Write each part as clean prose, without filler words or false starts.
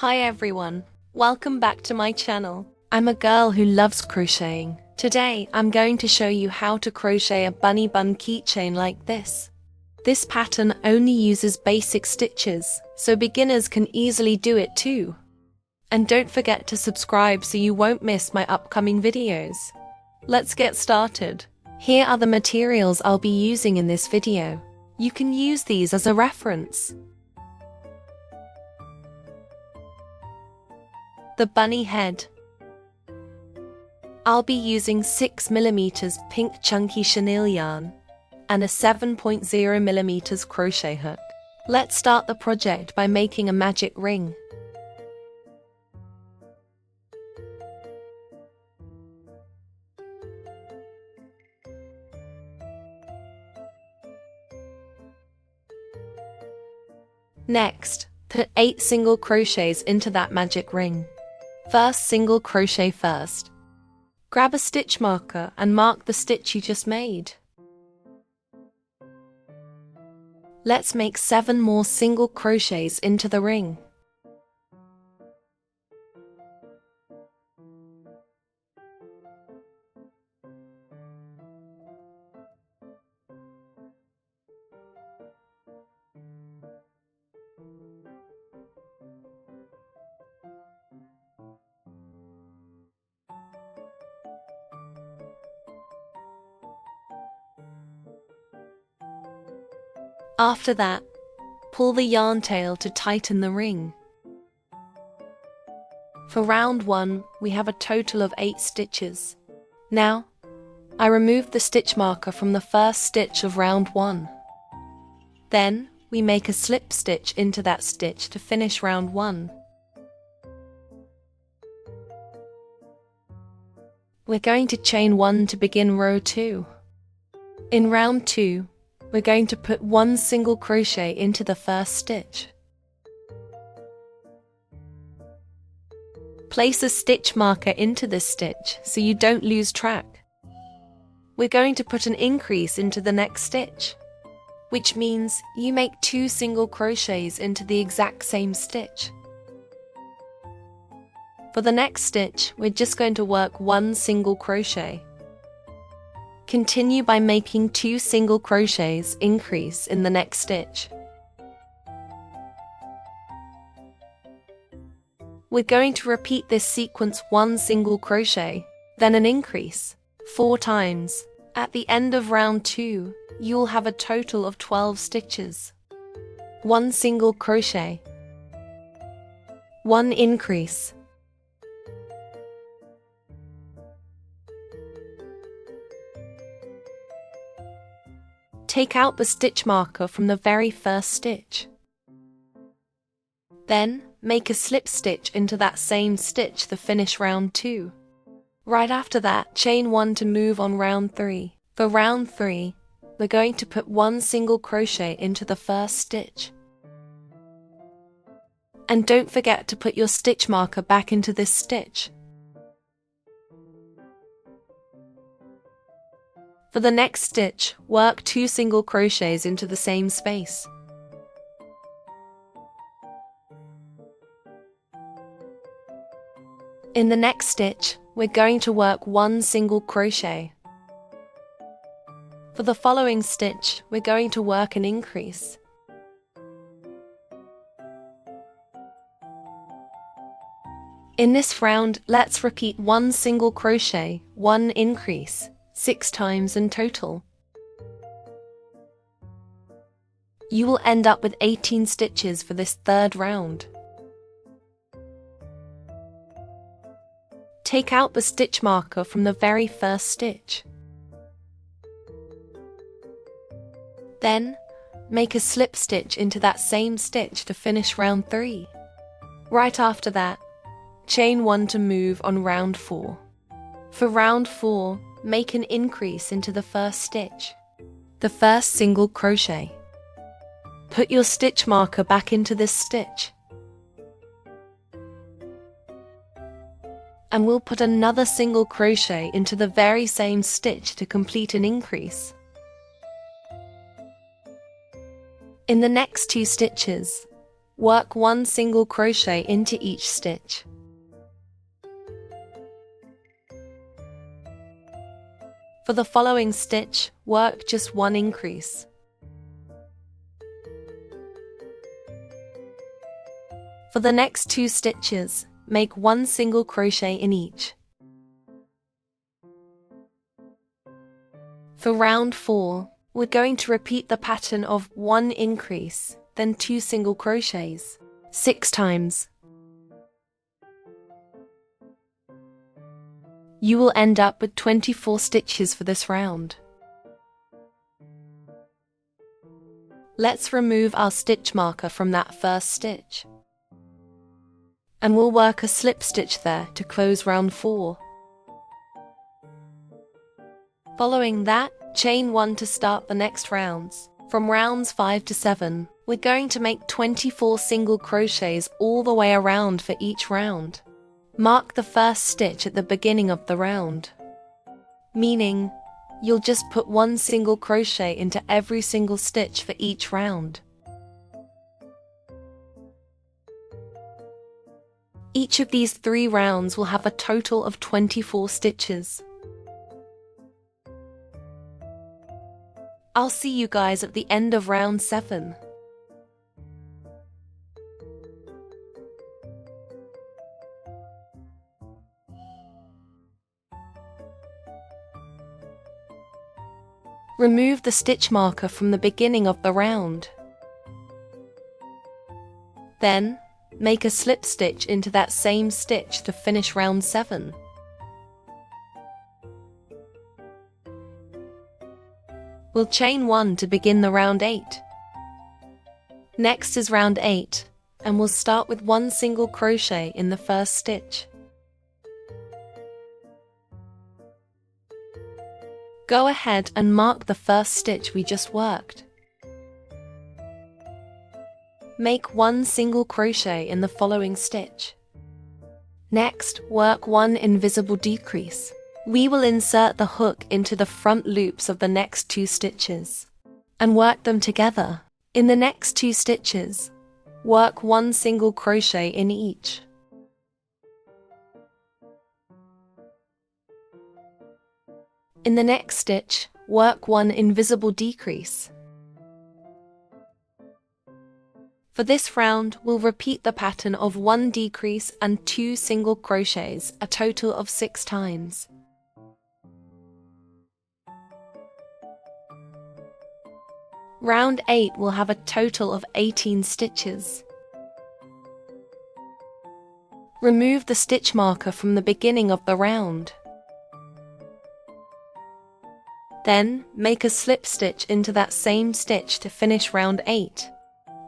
Hi everyone, welcome back to my channel. I'm a girl who loves crocheting. Today I'm going to show you how to crochet a bunny bun keychain like this. This pattern only uses basic stitches, so beginners can easily do it too. And don't forget to subscribe so you won't miss my upcoming videos. Let's get started. Here are the materials I'll be using in this video. You can use these as a reference. The bunny head. I'll be using 6mm pink chunky chenille yarn and a 7.0mm crochet hook. Let's start the project by making a magic ring. Next, put 8 single crochets into that magic ring. First single crochet first. Grab a stitch marker and mark the stitch you just made. Let's make 7 more single crochets into the ring. After that, pull the yarn tail to tighten the ring. For round 1, we have a total of 8 stitches. Now, I remove the stitch marker from the first stitch of round 1. Then, we make a slip stitch into that stitch to finish round 1. We're going to chain 1 to begin row 2. In round 2, we're going to put 1 single crochet into the first stitch. Place a stitch marker into this stitch so you don't lose track. We're going to put an increase into the next stitch, which means you make 2 single crochets into the exact same stitch. For the next stitch, we're just going to work 1 single crochet. Continue by making 2 single crochets increase in the next stitch. We're going to repeat this sequence 1 single crochet, then an increase, 4 times. At the end of round 2, you'll have a total of 12 stitches. 1 single crochet, 1 increase, take out the stitch marker from the very first stitch. Then, make a slip stitch into that same stitch to finish round 2. Right after that, chain 1 to move on round 3. For round 3, we're going to put 1 single crochet into the first stitch. And don't forget to put your stitch marker back into this stitch. For the next stitch, work 2 single crochets into the same space. In the next stitch, we're going to work 1 single crochet. For the following stitch, we're going to work an increase. In this round, let's repeat 1 single crochet, 1 increase, 6 times in total. You will end up with 18 stitches for this third round. Take out the stitch marker from the very first stitch. Then, make a slip stitch into that same stitch to finish round 3. Right after that, chain 1 to move on round 4. For round 4, make an increase into the first stitch, the first single crochet. Put your stitch marker back into this stitch. And we'll put another single crochet into the very same stitch to complete an increase. In the next 2 stitches, work one single crochet into each stitch. For the following stitch, work just one increase. For the next 2 stitches, make one single crochet in each. For round 4, we're going to repeat the pattern of 1 increase, then 2 single crochets, 6 times. You will end up with 24 stitches for this round. Let's remove our stitch marker from that first stitch. And we'll work a slip stitch there to close round 4. Following that, chain 1 to start the next rounds. From rounds 5 to 7, we're going to make 24 single crochets all the way around for each round. Mark the first stitch at the beginning of the round, meaning you'll just put one single crochet into every single stitch for each round. Each of these 3 rounds will have a total of 24 stitches. I'll see you guys at the end of round 7. Remove the stitch marker from the beginning of the round. Then, make a slip stitch into that same stitch to finish round 7. We'll chain 1 to begin the round 8. Next is round 8, and we'll start with 1 single crochet in the first stitch. Go ahead and mark the first stitch we just worked. Make 1 single crochet in the following stitch. Next, work 1 invisible decrease. We will insert the hook into the front loops of the next 2 stitches and work them together. In the next 2 stitches, work 1 single crochet in each. In the next stitch, work 1 invisible decrease. For this round, we'll repeat the pattern of 1 decrease and 2 single crochets, a total of 6 times. Round 8 will have a total of 18 stitches. Remove the stitch marker from the beginning of the round. Then, make a slip stitch into that same stitch to finish round 8.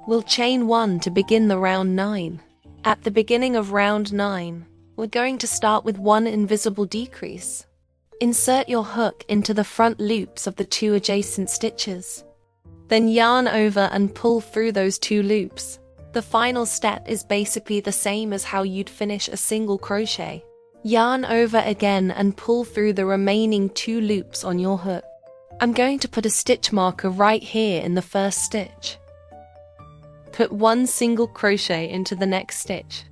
We'll chain 1 to begin the round 9. At the beginning of round 9, we're going to start with 1 invisible decrease. Insert your hook into the front loops of the 2 adjacent stitches. Then yarn over and pull through those 2 loops. The final step is basically the same as how you'd finish a single crochet. Yarn over again and pull through the remaining 2 loops on your hook. I'm going to put a stitch marker right here in the first stitch. Put 1 single crochet into the next stitch.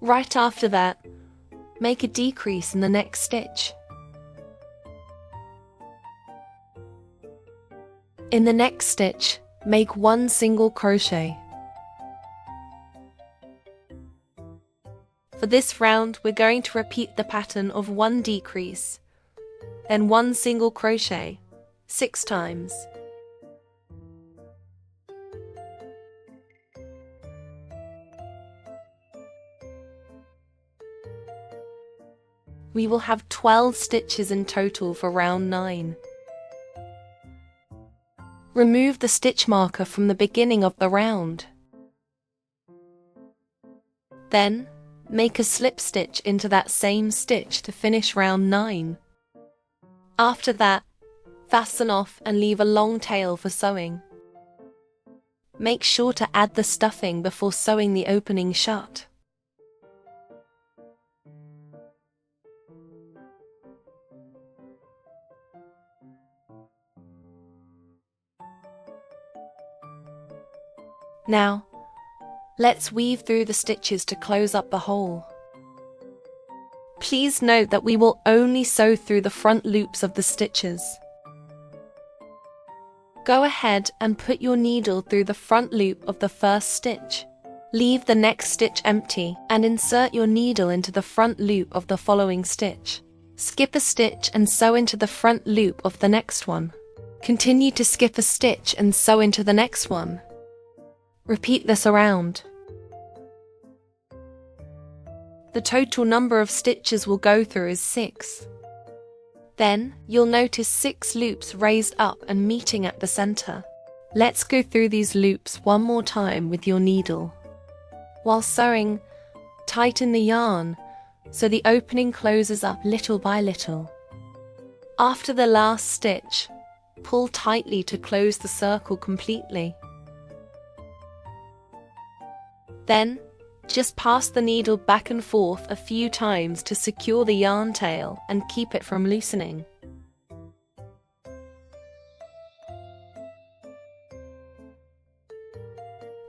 Right after that, make a decrease in the next stitch. In the next stitch, make 1 single crochet. For this round, we're going to repeat the pattern of 1 decrease, then 1 single crochet, 6 times. We will have 12 stitches in total for round 9. Remove the stitch marker from the beginning of the round. Then, make a slip stitch into that same stitch to finish round 9. After that, fasten off and leave a long tail for sewing. Make sure to add the stuffing before sewing the opening shut. Now, let's weave through the stitches to close up the hole. Please note that we will only sew through the front loops of the stitches. Go ahead and put your needle through the front loop of the first stitch. Leave the next stitch empty and insert your needle into the front loop of the following stitch. Skip a stitch and sew into the front loop of the next one. Continue to skip a stitch and sew into the next one. Repeat this around. The total number of stitches we'll go through is 6. Then, you'll notice 6 loops raised up and meeting at the center. Let's go through these loops one more time with your needle. While sewing, tighten the yarn so the opening closes up little by little. After the last stitch, pull tightly to close the circle completely. Then, just pass the needle back and forth a few times to secure the yarn tail and keep it from loosening.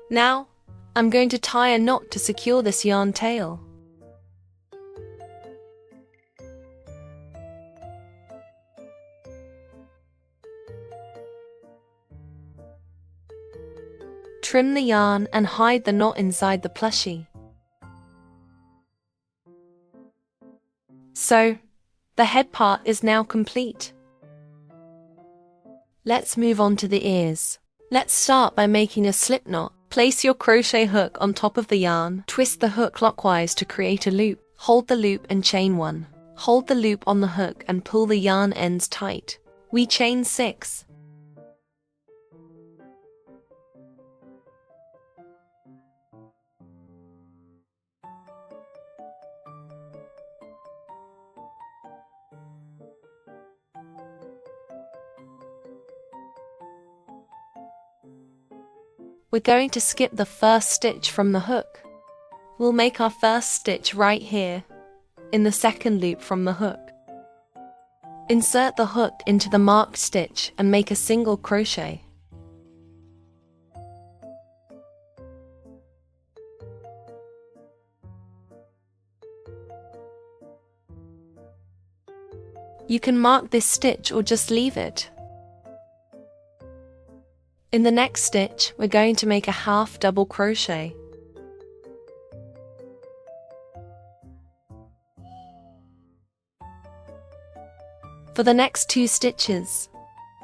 Now, I'm going to tie a knot to secure this yarn tail. Trim the yarn and hide the knot inside the plushie. So, the head part is now complete. Let's move on to the ears. Let's start by making a slip knot. Place your crochet hook on top of the yarn. Twist the hook clockwise to create a loop. Hold the loop and chain 1. Hold the loop on the hook and pull the yarn ends tight. We chain 6. We're going to skip the first stitch from the hook. We'll make our first stitch right here, in the second loop from the hook. Insert the hook into the marked stitch and make a single crochet. You can mark this stitch or just leave it. In the next stitch, we're going to make a half double crochet. For the next 2 stitches,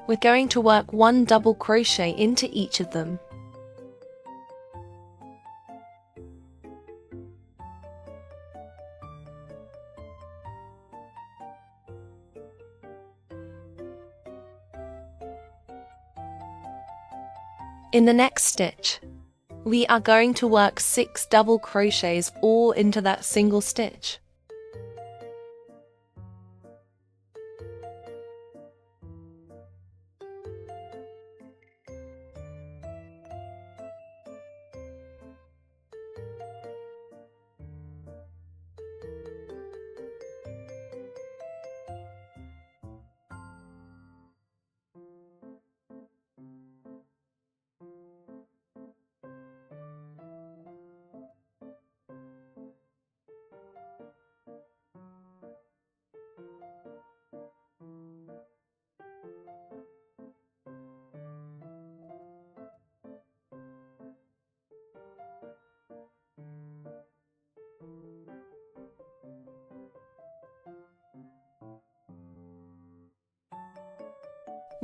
we're going to work 1 double crochet into each of them. In the next stitch, we are going to work 6 double crochets all into that single stitch.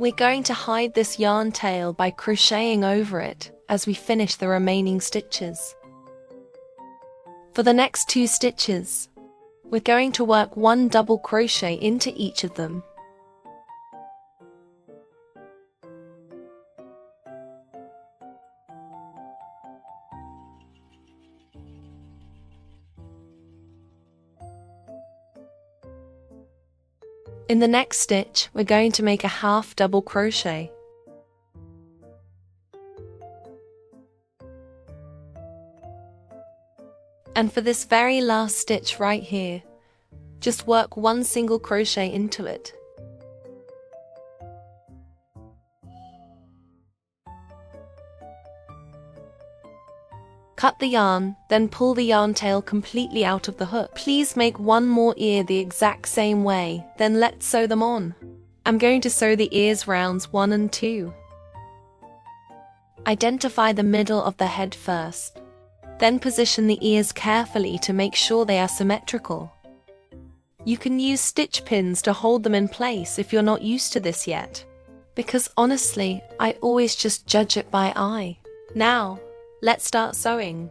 We're going to hide this yarn tail by crocheting over it as we finish the remaining stitches. For the next 2 stitches, we're going to work 1 double crochet into each of them. In the next stitch, we're going to make a half double crochet. And for this very last stitch right here, just work 1 single crochet into it. Cut the yarn, then pull the yarn tail completely out of the hook. Please make one more ear the exact same way, then let's sew them on. I'm going to sew the ears rounds 1 and 2. Identify the middle of the head first. Then position the ears carefully to make sure they are symmetrical. You can use stitch pins to hold them in place if you're not used to this yet. Because honestly, I always just judge it by eye. Now, let's start sewing.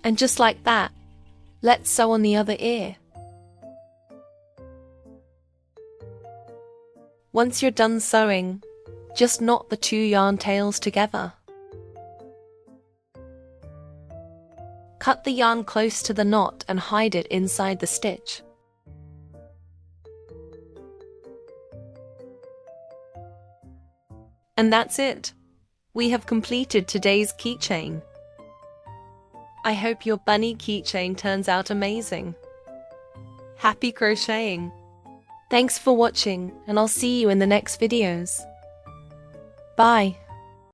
And just like that, let's sew on the other ear. Once you're done sewing, just knot the 2 yarn tails together. Cut the yarn close to the knot and hide it inside the stitch. And that's it. We have completed today's keychain. I hope your bunny keychain turns out amazing. Happy crocheting! Thanks for watching, and I'll see you in the next videos. Bye!